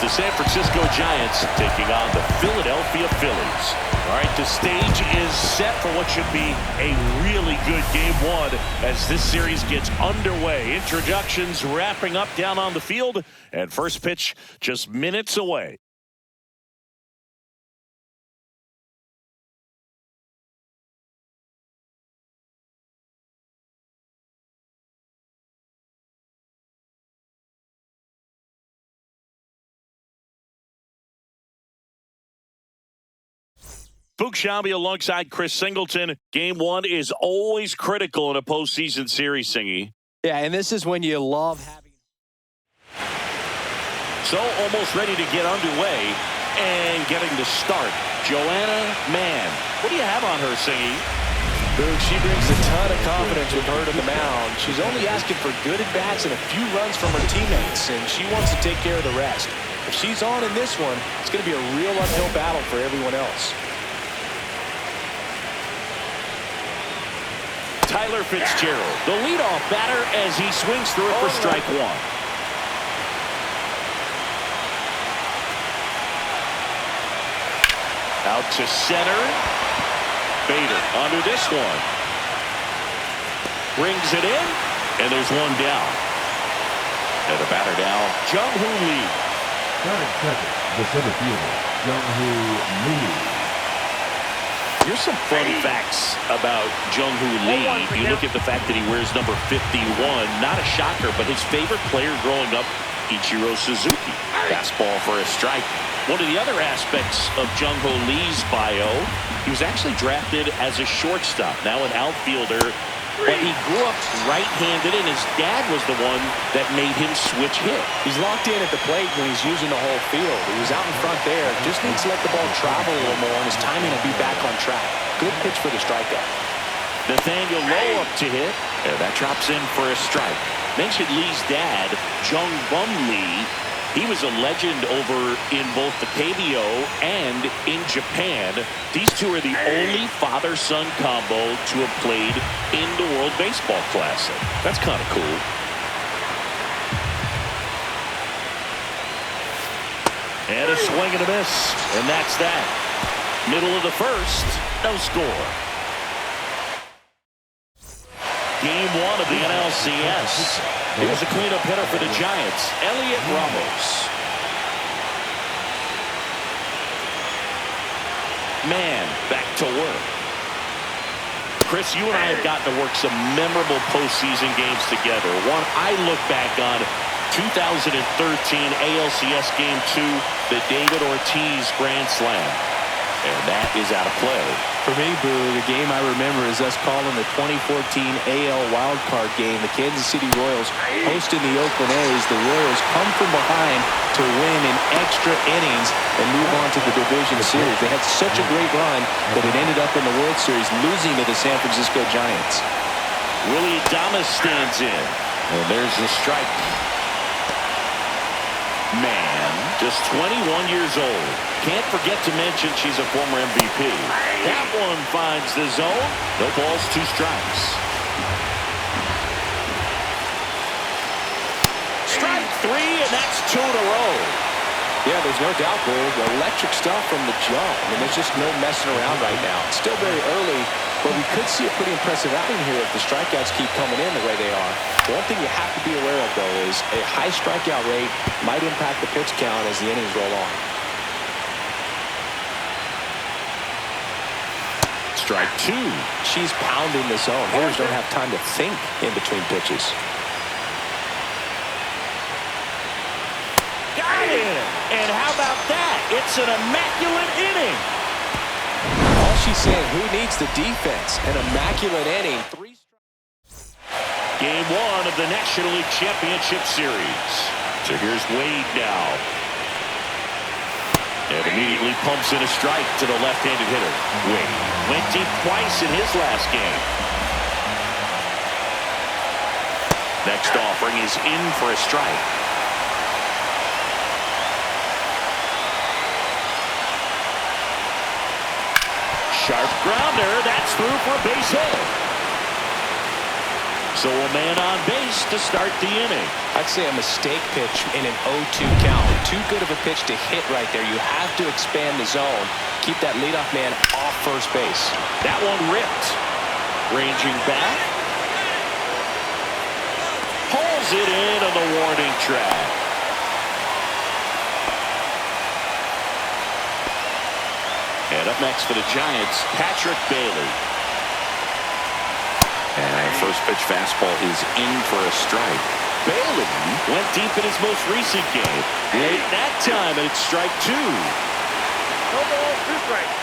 the San Francisco Giants taking on the Philadelphia Phillies. All right, the stage is set for what should be a really good game one as this series gets underway. Introductions wrapping up down on the field, and first pitch just minutes away. Fuchs Shambi alongside Chris Singleton. Game one is always critical in a postseason series, Singy. Yeah, and this is when you love having. So almost ready to get underway and getting the start. Joanna Mann. What do you have on her, Singy? Boog, she brings a ton of confidence with her to the mound. She's only asking for good at-bats and a few runs from her teammates, and she wants to take care of the rest. If she's on in this one, it's going to be a real uphill battle for everyone else. Tyler Fitzgerald, the leadoff batter, as he swings through it for strike one. Out to center. Bader under this one. Brings it in, and there's one down. And the batter now, Jung-Hoo Lee. Starting second, the center fielder, Jung-Hoo Lee. Here's some fun facts about Jung-Hoo Lee. You look at the fact that he wears number 51. Not a shocker, but his favorite player growing up, Ichiro Suzuki. Fastball for a strike. One of the other aspects of Jung-Hoo Lee's bio, he was actually drafted as a shortstop, now an outfielder. But he grew up right-handed, and his dad was the one that made him switch hit. He's locked in at the plate when he's using the whole field. He was out in front there. Just needs to let the ball travel a little more, and his timing will be back on track. Good pitch for the strikeout. Nathaniel Lowe up to hit, and that drops in for a strike. Mentioned Lee's dad, Jung-Bum Lee. He was a legend over in both the KBO and in Japan. These two are the only father-son combo to have played in the World Baseball Classic. That's kind of cool. And a swing and a miss. And that's that. Middle of the first, no score. Game one of the NLCS. Here's a cleanup hitter for the Giants, Elliot Ramos. Mann back to work. Chris, you and I have gotten to work some memorable postseason games together. One I look back on, 2013 ALCS Game 2, the David Ortiz Grand Slam. And that is out of play. For me, Boo, the game I remember is us calling the 2014 AL wildcard game. The Kansas City Royals hosting the Oakland A's. The Royals come from behind to win in extra innings and move on to the division series. They had such a great run that it ended up in the World Series losing to the San Francisco Giants. Willie Adames stands in. And there's the strike. Mann, just 21 years old. Can't forget to mention she's a former MVP. That one finds the zone. No balls, two strikes. Strike three, and that's two in a row. Yeah, there's no doubt, Bull. Electric stuff from the jump. I mean, there's just no messing around right now. It's still very early, but we could see a pretty impressive outing here if the strikeouts keep coming in the way they are. One thing you have to be aware of, though, is a high strikeout rate might impact the pitch count as the innings roll on. Strike two. She's pounding the zone. Hitters don't have time to think in between pitches. Got it! And how about that? It's an immaculate inning. All she's saying, who needs the defense? An immaculate inning. Game one of the National League Championship Series. So here's Wade now. And immediately pumps in a strike to the left-handed hitter. Wade went deep twice in his last game. Next offering is in for a strike. Sharp grounder. That's through for a base hit. So a man on base to start the inning. I'd say a mistake pitch in an 0-2 count. Too good of a pitch to hit right there. You have to expand the zone. Keep that leadoff man off first base. That one ripped. Ranging back. Pulls it in on the warning track. And up next for the Giants, Patrick Bailey. And first pitch fastball is in for a strike. Bailey went deep in his most recent game. Late that time, and it's strike 2. No ball, 2 strikes.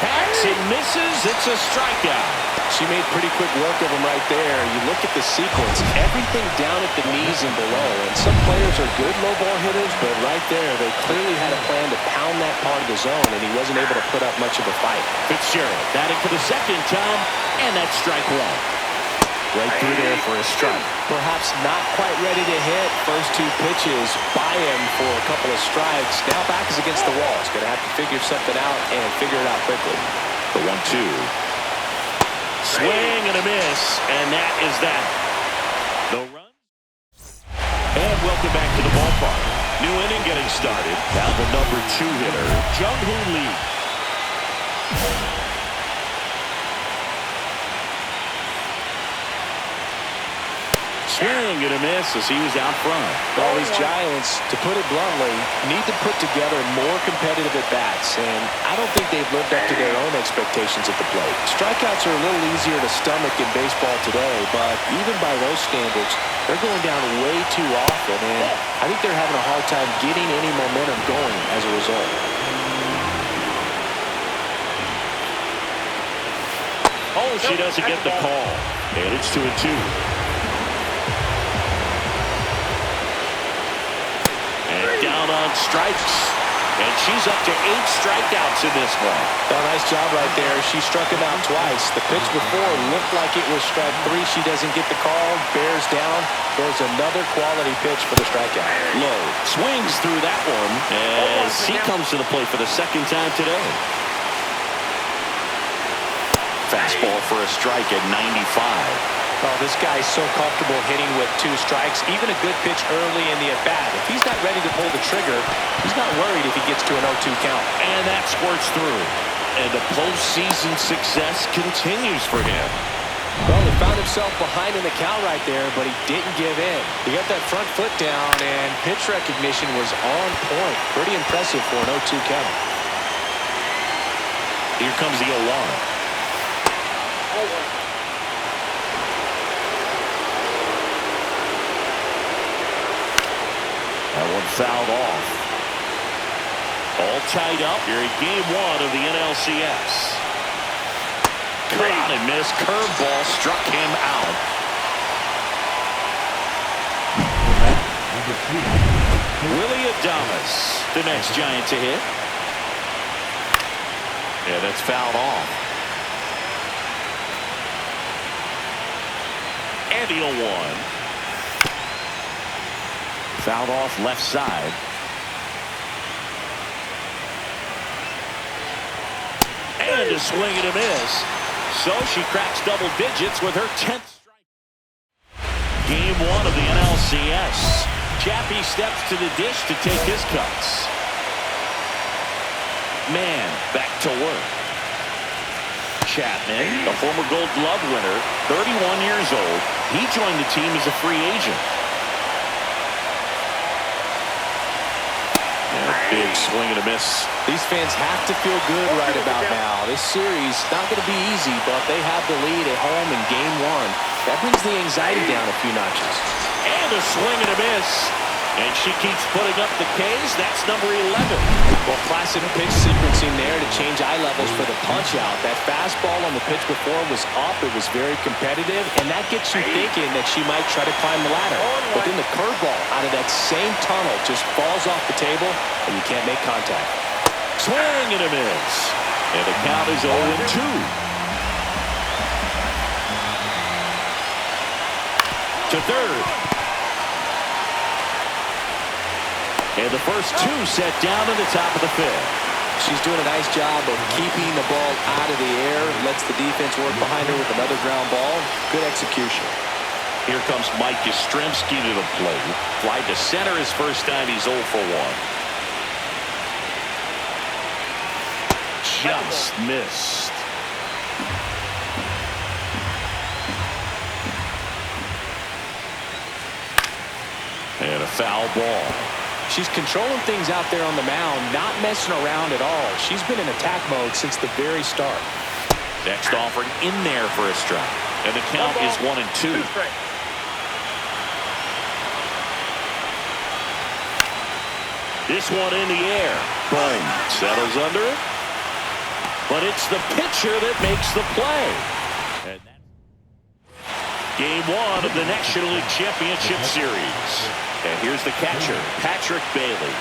Hacks and misses. It's a strikeout. She made pretty quick work of him right there. You look at the sequence, everything down at the knees and below. And some players are good low ball hitters, but right there, they clearly had a plan to pound that part of the zone, and he wasn't able to put up much of a fight. Fitzgerald batting for the second time, and that's strike 1. Right through there for a strike. Perhaps not quite ready to hit. First 2 pitches by him for a couple of strikes. Now back is against the wall. He's going to have to figure something out and figure it out quickly. The 1-2. Swing and a miss, and that is that. No runs. And welcome back to the ballpark. New inning getting started. Now the number 2 hitter, Jung-Hoo Lee. Swing and a miss as he was out front. All these Giants, to put it bluntly, need to put together more competitive at-bats, and I don't think they've lived up to their own expectations at the plate. Strikeouts are a little easier to stomach in baseball today, but even by those standards, they're going down way too often, and I think they're having a hard time getting any momentum going as a result. Oh, she doesn't get the call, and it's 2-2. Down on strikes, and she's up to 8 strikeouts in this one. Oh, nice job right there. She struck him out twice. The pitch before looked like it was strike 3. She doesn't get the call, bears down, throws another quality pitch for the strikeout. Low swings through that one as he comes to the plate for the second time today. Fastball for a strike at 95. Oh, this guy's so comfortable hitting with 2 strikes. Even a good pitch early in the at-bat. If he's not ready to pull the trigger, he's not worried if he gets to an 0-2 count. And that squirts through. And the postseason success continues for him. Well, he found himself behind in the count right there, but he didn't give in. He got that front foot down, and pitch recognition was on point. Pretty impressive for an 0-2 count. Here comes the 0-1. That one fouled off. All tied up here in game 1 of the NLCS. Cut on and missed. Curveball struck him out. Willie Adames, the next Giant to hit. Yeah, that's fouled off. And the 0-1. Fouled off left side. And a swing and a miss. So she cracks double digits with her 10th strike. Game 1 of the NLCS. Chappie steps to the dish to take his cuts. Mann back to work. Chapman, a former Gold Glove winner, 31 years old. He joined the team as a free agent. Big swing and a miss. These fans have to feel good right about now. This series not going to be easy, but they have the lead at home in game 1. That brings the anxiety down a few notches. And a swing and a miss. And she keeps putting up the Ks. That's number 11. Well, classic pitch sequencing there to change eye levels for the punch-out. That fastball on the pitch before was up. It was very competitive, and that gets you thinking that she might try to climb the ladder. But then the curveball out of that same tunnel just falls off the table, and you can't make contact. Swing and a miss. And the count is 0-2. To third. And the first 2 set down in the top of the 5th. She's doing a nice job of keeping the ball out of the air. Lets the defense work behind her with another ground ball. Good execution. Here comes Mike Yastrzemski to the plate. Fly to center his first time. He's 0 for 1. Just missed. And a foul ball. She's controlling things out there on the mound, not messing around at all. She's been in attack mode since the very start. Next offering in there for a strike. And the count is 1-2. This one in the air. Boom. Settles under it. But it's the pitcher that makes the play. And Game 1 of the National League Championship Series. And here's the catcher, Patrick Bailey.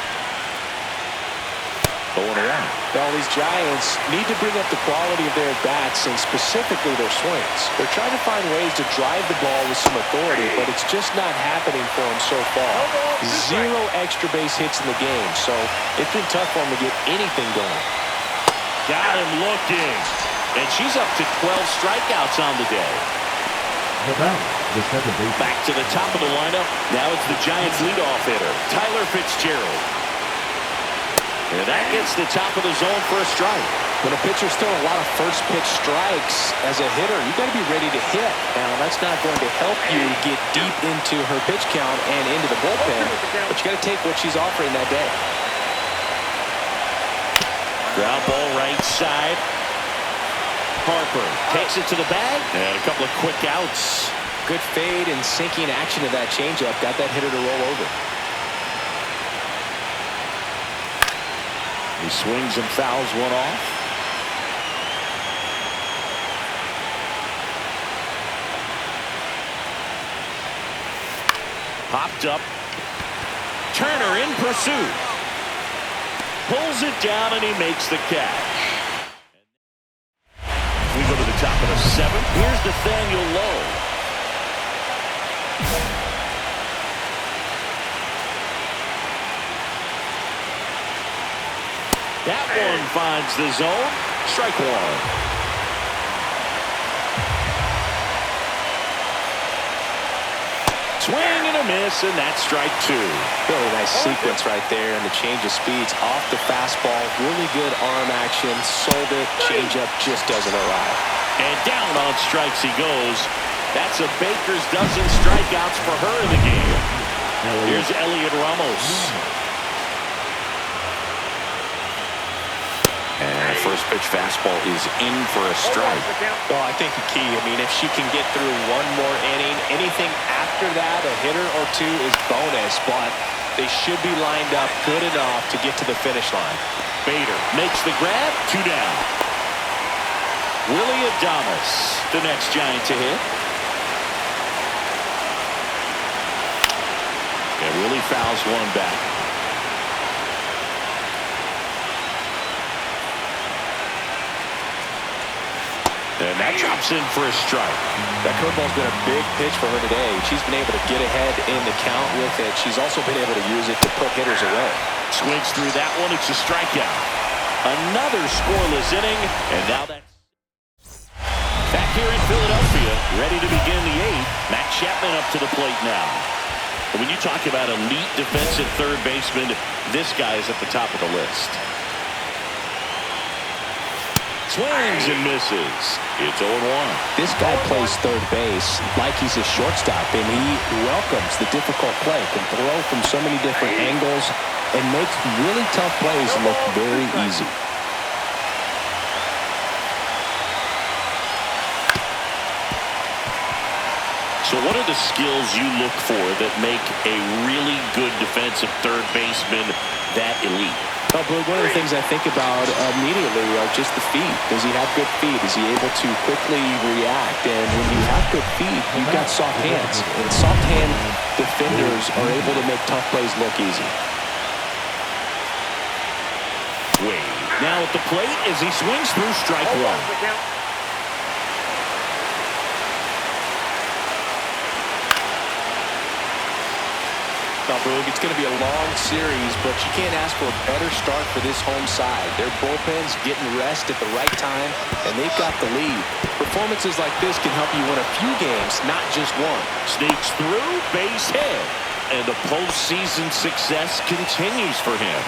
0-1. All these Giants need to bring up the quality of their bats and specifically their swings. They're trying to find ways to drive the ball with some authority, but it's just not happening for them so far. 0 extra base hits in the game, so it's been tough for them to get anything going. Got him looking. And she's up to 12 strikeouts on the day. Back to the top of the lineup. Now it's the Giants' leadoff hitter, Tyler Fitzgerald. And that gets the top of the zone for a strike. When a pitcher's throwing a lot of first pitch strikes as a hitter, you got to be ready to hit. Now, that's not going to help you get deep into her pitch count and into the bullpen, but you got to take what she's offering that day. Ground ball right side. Harper takes it to the bag. And a couple of quick outs. Good fade and sinking action of that changeup. Got that hitter to roll over. He swings and fouls one off. Popped up. Turner in pursuit. Pulls it down and he makes the catch. We go to the top of the 7th. Here's Nathaniel Lowe. That one finds the zone. Strike 1. Swing and a miss, and that's strike 2. Really nice sequence right there, and the change of speeds off the fastball. Really good arm action. Sold it. Changeup just doesn't arrive. And down on strikes he goes. That's a baker's dozen strikeouts for her in the game. Here's Elliot Ramos. And first pitch fastball is in for a strike. Well, I think the key, if she can get through one more inning, anything after that, a hitter or two is bonus, but they should be lined up good enough to get to the finish line. Bader makes the grab, 2 down. Willie Adames, the next Giant to hit. And Willie fouls one back. And that drops in for a strike. That curveball's been a big pitch for her today. She's been able to get ahead in the count with it. She's also been able to use it to put hitters away. Swings through that one. It's a strikeout. Another scoreless inning. And now that's back here in Philadelphia, ready to begin the 8th. Matt Chapman up to the plate now. And when you talk about elite defensive third baseman, this guy is at the top of the list. Swings and misses. It's 0-1. This guy plays third base like he's a shortstop, and he welcomes the difficult play. Can throw from so many different angles and makes really tough plays look very easy. So what are the skills you look for that make a really good defensive third baseman that elite? Well, Blue, one of the things I think about immediately are just the feet. Does he have good feet? Is he able to quickly react? And when you have good feet, you've got soft hands. And soft hand defenders are able to make tough plays look easy. Wade now at the plate as he swings through strike 1. Now, Boog, it's going to be a long series, but you can't ask for a better start for this home side. Their bullpen's getting rest at the right time, and they've got the lead. Performances like this can help you win a few games, not just one. Sneaks through, base hit. And the postseason success continues for him.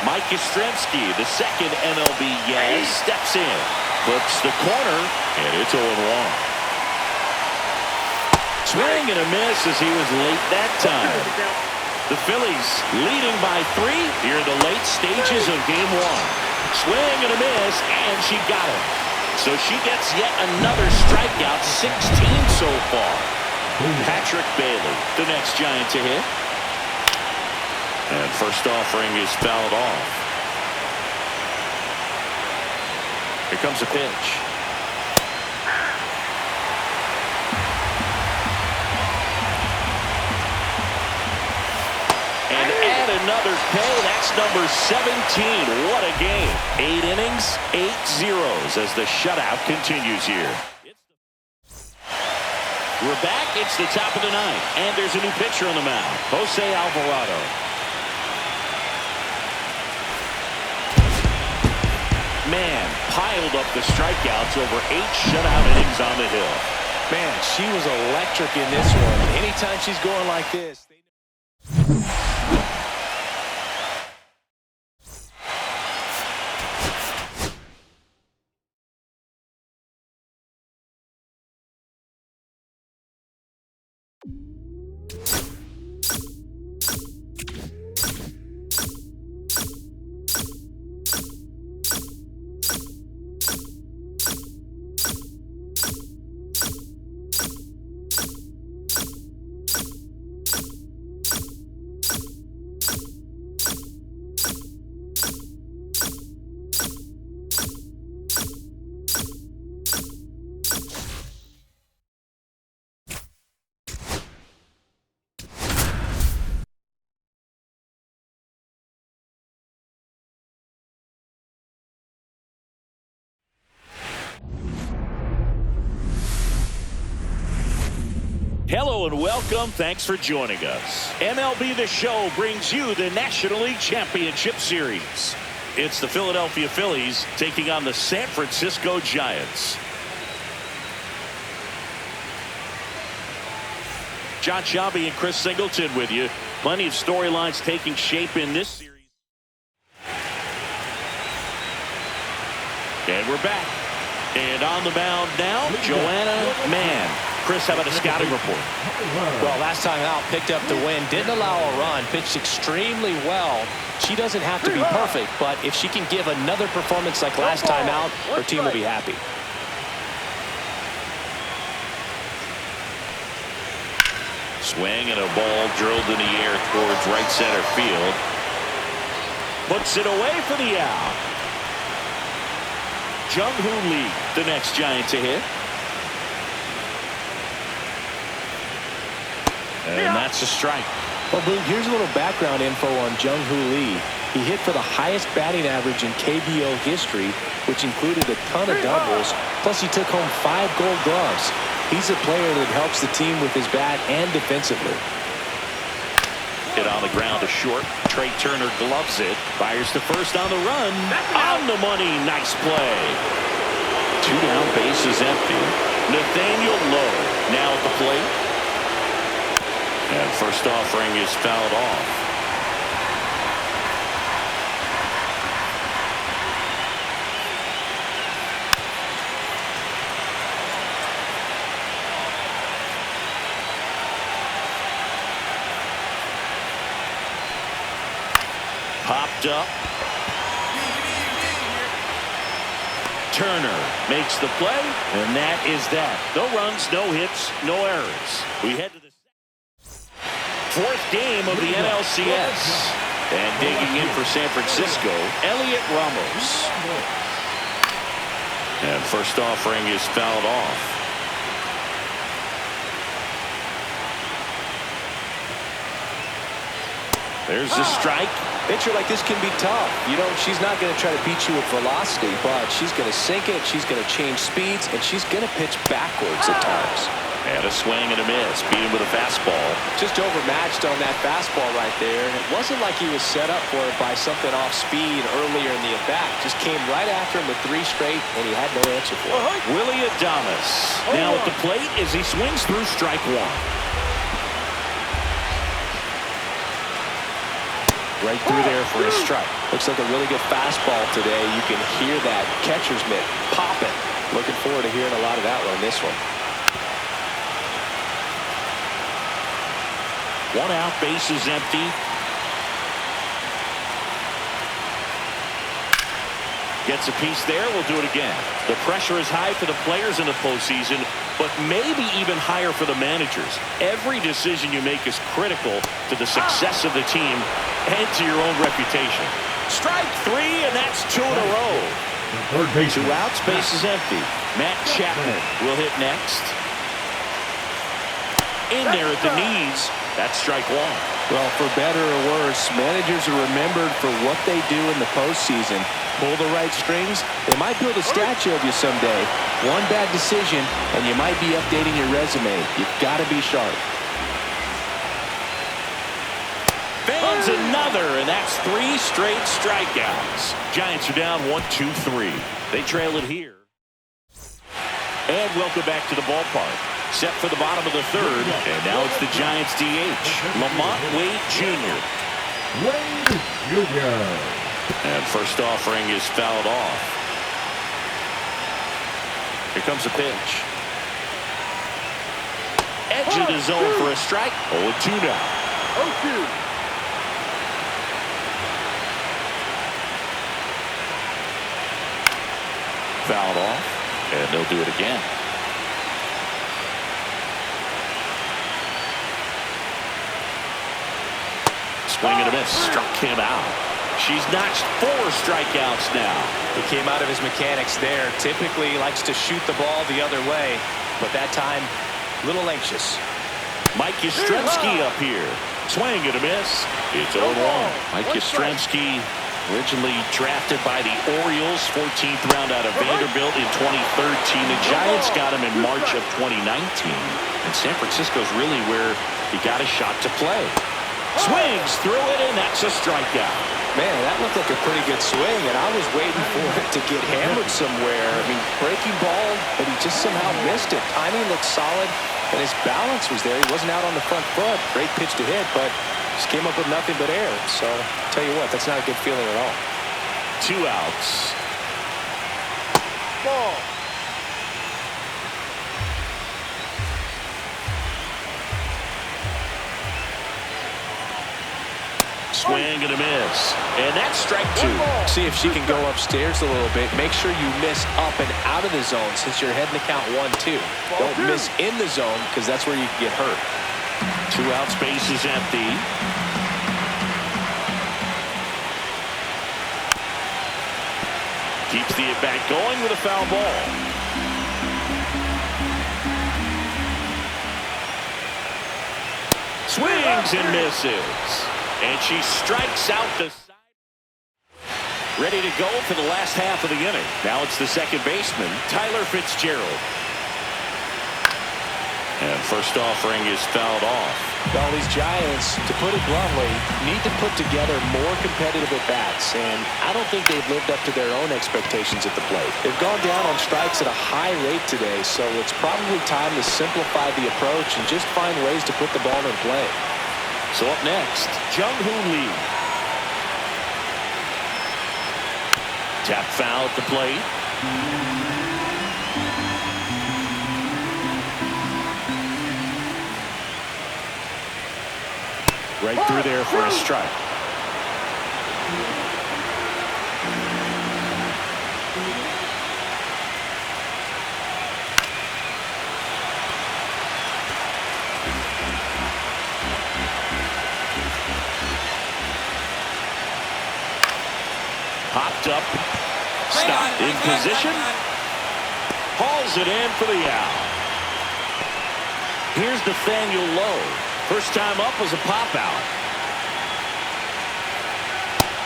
Mike Yastrzemski, the second MLB Yaz, steps in. Flips the corner, and it's 0-1. Swing and a miss as he was late that time. The Phillies leading by 3 here in the late stages of Game 1. Swing and a miss, and she got him. So she gets yet another strikeout, 16 so far. Patrick Bailey, the next Giant to hit. And first offering is fouled off. Here comes a pitch. And add another K. That's number 17. What a game. 8 innings, 8 zeros as the shutout continues here. We're back. It's the top of the 9th. And there's a new pitcher on the mound. Jose Alvarado. Mann piled up the strikeouts over 8 shutout innings on the hill. Man, she was electric in this one. Anytime she's going like this. Hello and welcome. Thanks for joining us. MLB The Show brings you the National League Championship Series. It's the Philadelphia Phillies taking on the San Francisco Giants. John Shelby and Chris Singleton with you. Plenty of storylines taking shape in this series. And we're back. And on the mound now, Joanna, Mann. Chris, how about a scouting report? Well, last time out, picked up the win. Didn't allow a run. Pitched extremely well. She doesn't have to be perfect, but if she can give another performance like last time out, her team will be happy. Swing and a ball drilled in the air towards right center field. Puts it away for the out. Jung-Hoo Lee, the next Giant to hit. And that's a strike. Well, Boog, here's a little background info on Jung-Hoo Lee. He hit for the highest batting average in KBO history, which included a ton of doubles, plus he took home 5 gold gloves. He's a player that helps the team with his bat and defensively. Hit on the ground to short. Trey Turner gloves it. Fires to first on the run. On the money. Nice play. 2 down, bases empty. Nathaniel Lowe now at the plate. And first offering is fouled off. Popped up. Turner makes the play, and that is that. No runs, no hits, no errors. We head to the 4th game of the NLCS. And digging in for San Francisco, Elliot Ramos. And first offering is fouled off. There's a strike. Pitcher like this can be tough. You know, she's not going to try to beat you with velocity, but she's going to sink it, she's going to change speeds, and she's going to pitch backwards at times. And a swing and a miss. Beat him with a fastball. Just overmatched on that fastball right there. And it wasn't like he was set up for it by something off speed earlier in the at-bat. Just came right after him with 3 straight, and he had no answer for it. Willie Adames now at the plate as he swings through strike 1. Right through there for a strike. Looks like a really good fastball today. You can hear that catcher's mitt popping. Looking forward to hearing a lot of that one in this one. 1 out, base is empty. Gets a piece there. We'll do it again. The pressure is high for the players in the postseason, but maybe even higher for the managers. Every decision you make is critical to the success of the team and to your own reputation. Strike 3, and that's 2 in a row. 2 outs, base is empty. Matt Chapman will hit next. In there at the knees. That's strike 1. Well, for better or worse, managers are remembered for what they do in the postseason. Pull the right strings, they might build a statue of you someday. One bad decision, and you might be updating your resume. You've got to be sharp. Fans another, and that's 3 straight strikeouts. Giants are down 1-2-3. They trail it here. And welcome back to the ballpark. Set for the bottom of the 3rd, and now it's the Giants DH, Lamont Wade Jr. Wade Jr. And first offering is fouled off. Here comes a pitch. Edge of the zone for a strike. 0-2 now. 0-2. Fouled off, and they'll do it again. Swing and a miss. Struck him out. She's notched 4 strikeouts now. He came out of his mechanics there. Typically he likes to shoot the ball the other way, but that time a little anxious. Mike Yastrzemski up here. Swing and a miss. It's 0-1. Mike Yastrzemski, originally drafted by the Orioles, 14th round out of Vanderbilt in 2013. The Giants got him in March of 2019. And San Francisco's really where he got a shot to play. Swings through it, and that's a strikeout. Man, that looked like a pretty good swing, and I was waiting for it to get hammered somewhere. I mean, breaking ball, but he just somehow missed it. Timing looked solid, and his balance was there. He wasn't out on the front foot. Great pitch to hit, but just came up with nothing but air. So, tell you what, that's not a good feeling at all. 2 outs. Ball. Swing and a miss. And that's strike 2. See if she can go upstairs a little bit. Make sure you miss up and out of the zone since you're heading to count 1-2. Don't miss in the zone because that's where you can get hurt. 2 outs, base is empty. Keeps the at-bat going with a foul ball. Swings and misses. And she strikes out the side. Ready to go for the last half of the inning. Now it's the second baseman, Tyler Fitzgerald. And first offering is fouled off. Well, these Giants, to put it bluntly, need to put together more competitive at-bats, and I don't think they've lived up to their own expectations at the plate. They've gone down on strikes at a high rate today, so it's probably time to simplify the approach and just find ways to put the ball in play. So up next, Jung-Hoo Lee. Tap foul at the plate. Right through there for a strike. Popped up. Stopped in position. Hauls it in for the out. Here's Nathaniel Lowe. First time up was a pop out.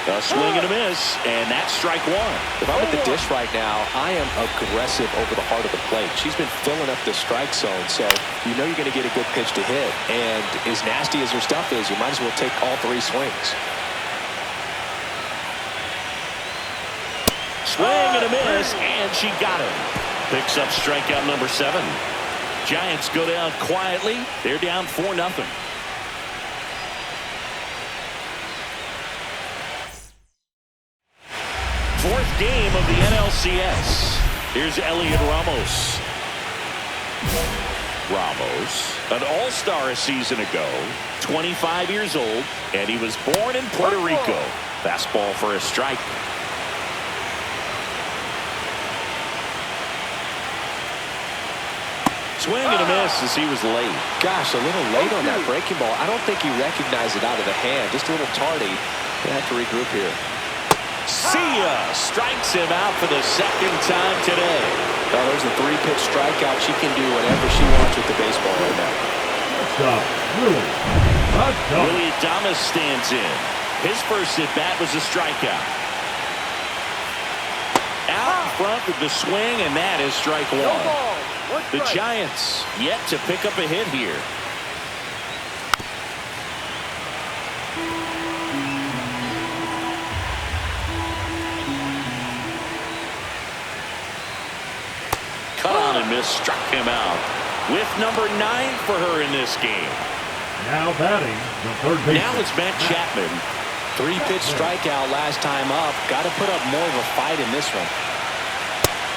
A swing and a miss, and that's strike one. If I'm at the dish right now, I am aggressive over the heart of the plate. She's been filling up the strike zone, so you know you're going to get a good pitch to hit. And as nasty as her stuff is, you might as well take all three swings. Swing and a miss, and she got it. Picks up strikeout number 7. Giants go down quietly. They're down 4-0. Fourth game of the NLCS. Here's Elliot Ramos. Ramos, an all-star a season ago, 25 years old, and he was born in Puerto Rico. Fastball for a strike. Swing and a miss as he was late. Gosh, a little late on that breaking ball. I don't think he recognized it out of the hand. Just a little tardy. They have to regroup here. See ya! Strikes him out for the second time today. Well, there's a 3-pitch strikeout. She can do whatever she wants with the baseball right now. Stop. Willie Adames stands in. His first at-bat was a strikeout. Out in front with the swing, and that is strike one. The Giants yet to pick up a hit here. Cut on and miss, struck him out. With number 9 for her in this game. Now batting, the third baseman. Now it's Matt Chapman. 3-pitch strikeout last time up. Got to put up more of a fight in this one.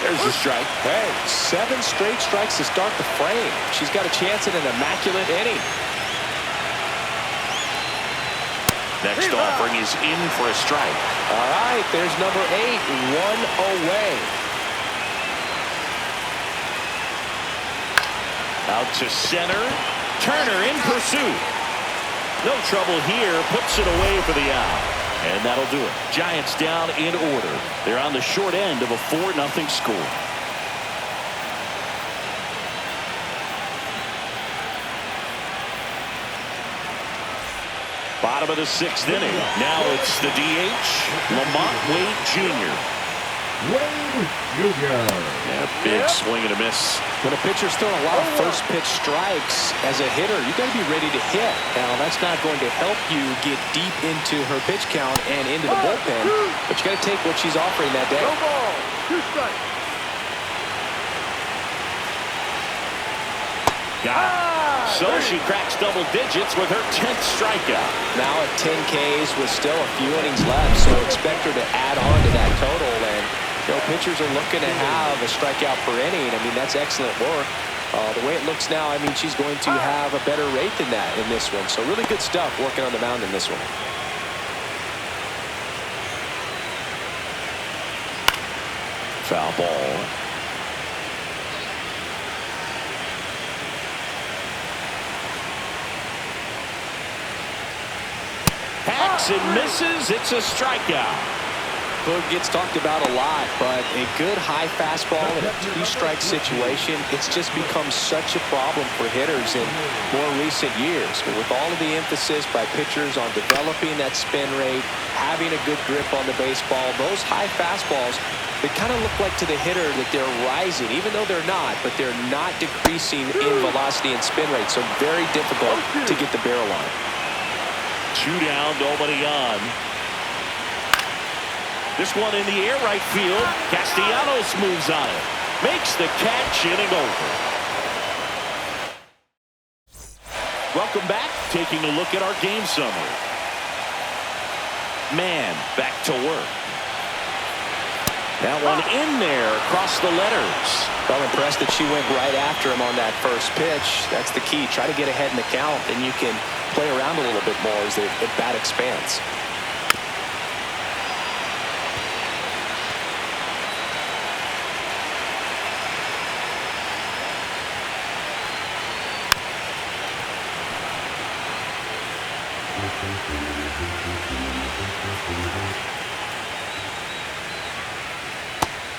There's the strike. Hey, 7 straight strikes to start the frame. She's got a chance at an immaculate inning. Next offering is in for a strike. All right, there's number 8, 1 away. Out to center. Turner in pursuit. No trouble here. Puts it away for the out. And that'll do it. Giants down in order. They're on the short end of a 4-0 score. Bottom of the 6th inning. Now it's the DH, Lamont Wade Jr. Wade Jr. Yeah, big swing and a miss. When a pitcher's throwing a lot of first-pitch strikes as a hitter, you got to be ready to hit. Now, that's not going to help you get deep into her pitch count and into the bullpen, but you got to take what she's offering that day. No ball. 2 strikes. So she cracks double digits with her 10th strikeout. Now at 10 Ks with still a few innings left, so expect her to add on to that total. And you know, pitchers are looking to have a strikeout per inning. I mean, that's excellent work. The way it looks now, I mean, she's going to have a better rate than that in this one. So really good stuff working on the mound in this one. Foul ball. Hacks and misses. It's a strikeout. Hook gets talked about a lot, but a good high fastball in a 2-strike situation, it's just become such a problem for hitters in more recent years. But with all of the emphasis by pitchers on developing that spin rate, having a good grip on the baseball, those high fastballs, they kind of look like to the hitter that they're rising, even though they're not, but they're not decreasing in velocity and spin rate. So very difficult to get the barrel on. 2 down, nobody on. This one in the air right field. Castellanos moves on it. Makes the catch, inning over. Welcome back. Taking a look at our game summary. Mann back to work. That one in there across the letters. Well, impressed that she went right after him on that first pitch. That's the key. Try to get ahead in the count, and you can play around a little bit more as the at-bat expands.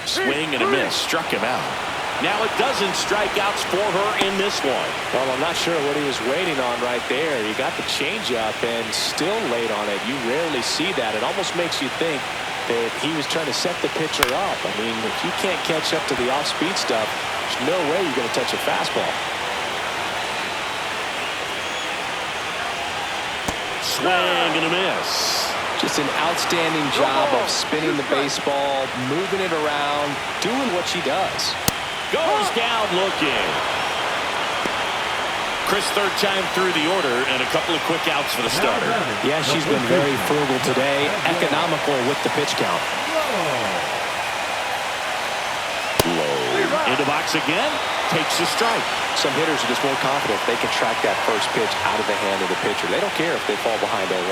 Swing and a miss. Struck him out. Now a dozen strikeouts for her in this one. Well, I'm not sure what he was waiting on right there. He got the changeup and still late on it. You rarely see that. It almost makes you think that he was trying to set the pitcher up. I mean, if you can't catch up to the off-speed stuff, there's no way you're going to touch a fastball. Swing and a miss. Just an outstanding job of spinning the baseball, moving it around, doing what she does. Goes down looking. Chris, third time through the order, and a couple of quick outs for the starter. Yeah, she's been very frugal today, economical with the pitch count. Low. Into box again. Takes a strike. Some hitters are just more confident they can track that first pitch out of the hand of the pitcher. They don't care if they fall behind 0-1.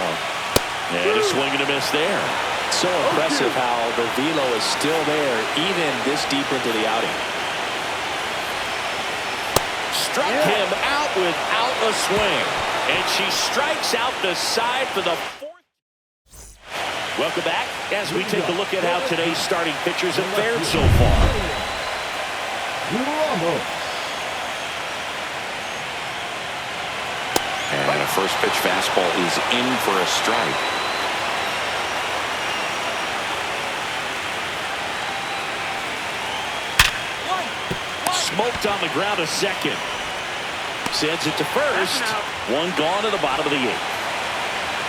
And a swing and a miss there. So impressive how the velo is still there even this deep into the outing. Struck him out without a swing. And she strikes out the side for the fourth. Welcome back as we take a look at how today's starting pitchers have fared so far. And a first pitch fastball is in for a strike. Smoked on the ground a second. Sends it to first. One gone to the bottom of the eighth.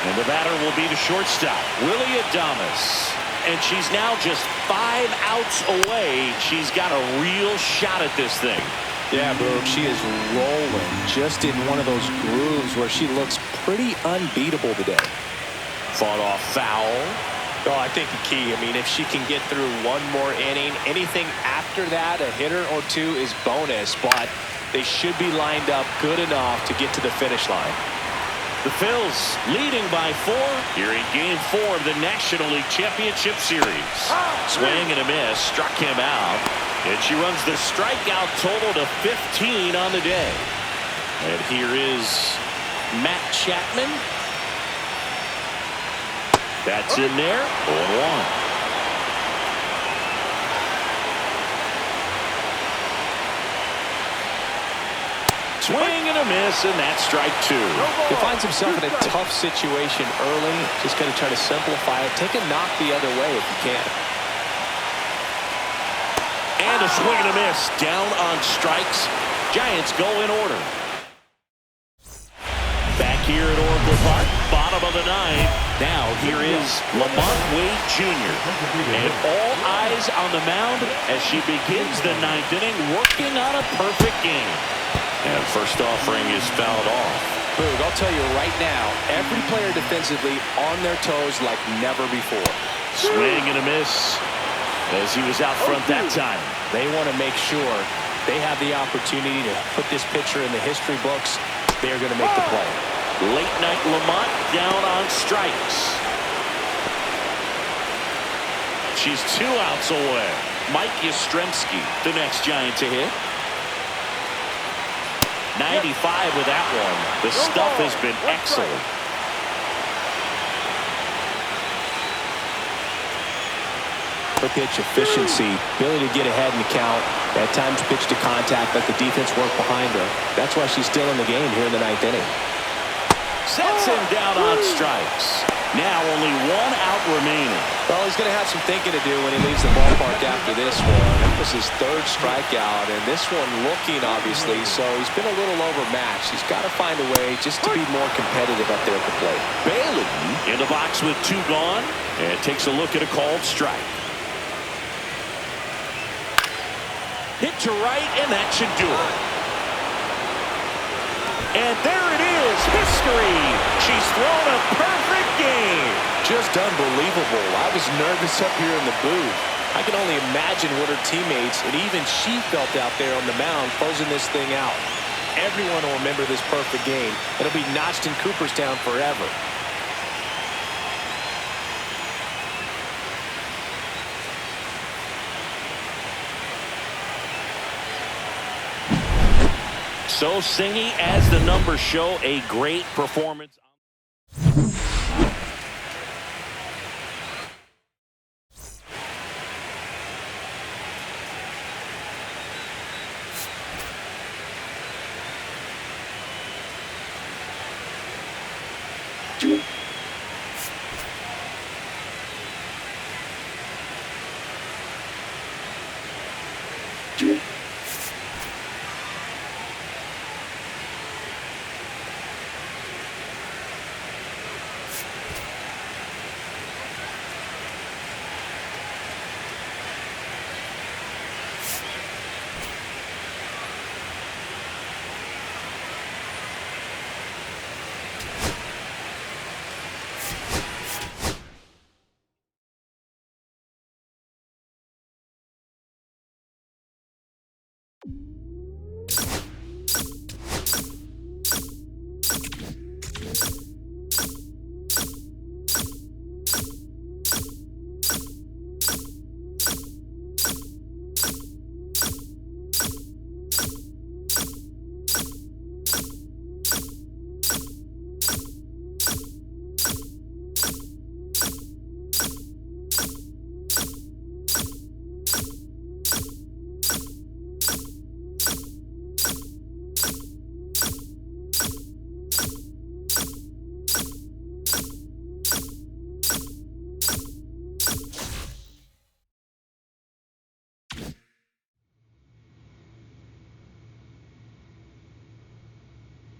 And the batter will be the shortstop, Willie Adames. And she's now just 5 outs away. She's got a real shot at this thing. Yeah, Boog, she is rolling just in one of those grooves where she looks pretty unbeatable today. Fought off foul. Oh, I think the key, I mean, if she can get through one more inning, anything after that, a hitter or two is bonus, but they should be lined up good enough to get to the finish line. The Phils leading by 4 here in Game 4 of the National League Championship Series. Swing and a miss, struck him out, and she runs the strikeout total to 15 on the day. And here is Matt Chapman. That's in there. 0-1. Swing and a miss, and that's strike 2. He finds himself in a tough situation early. Just going to try to simplify it. Take a knock the other way if you can. And a swing and a miss. Down on strikes. Giants go in order. Back here at Oracle Park, bottom of the 9th. Now here is Lamont Wade Jr. And all eyes on the mound as she begins the 9th inning, working on a perfect game. And first offering is fouled off. Boog, I'll tell you right now, every player defensively on their toes like never before. Swing and a miss as he was out front that time. They want to make sure they have the opportunity to put this pitcher in the history books. They're going to make the play. Late night Lamont down on strikes. She's 2 outs away. Mike Yastrzemski, the next Giant to hit. 95 with that one. The stuff has been excellent. Her pitch efficiency, ability to get ahead in the count, at times pitch to contact, let the defense work behind her. That's why she's still in the game here in the 9th inning. Sets him down on strikes. Now only 1 out remaining. Well, he's going to have some thinking to do when he leaves the ballpark after this one. That was his 3rd strikeout, and this one looking, obviously, so he's been a little overmatched. He's got to find a way just to be more competitive up there at the plate. Bailey in the box with 2 gone, and takes a look at a called strike. Hit to right, and that should do it. And there it is, history. She's thrown a perfect game. Just unbelievable. I was nervous up here in the booth. I can only imagine what her teammates and even she felt out there on the mound closing this thing out. Everyone will remember this perfect game. It'll be notched in Cooperstown forever. So Singy, as the numbers show, a great performance.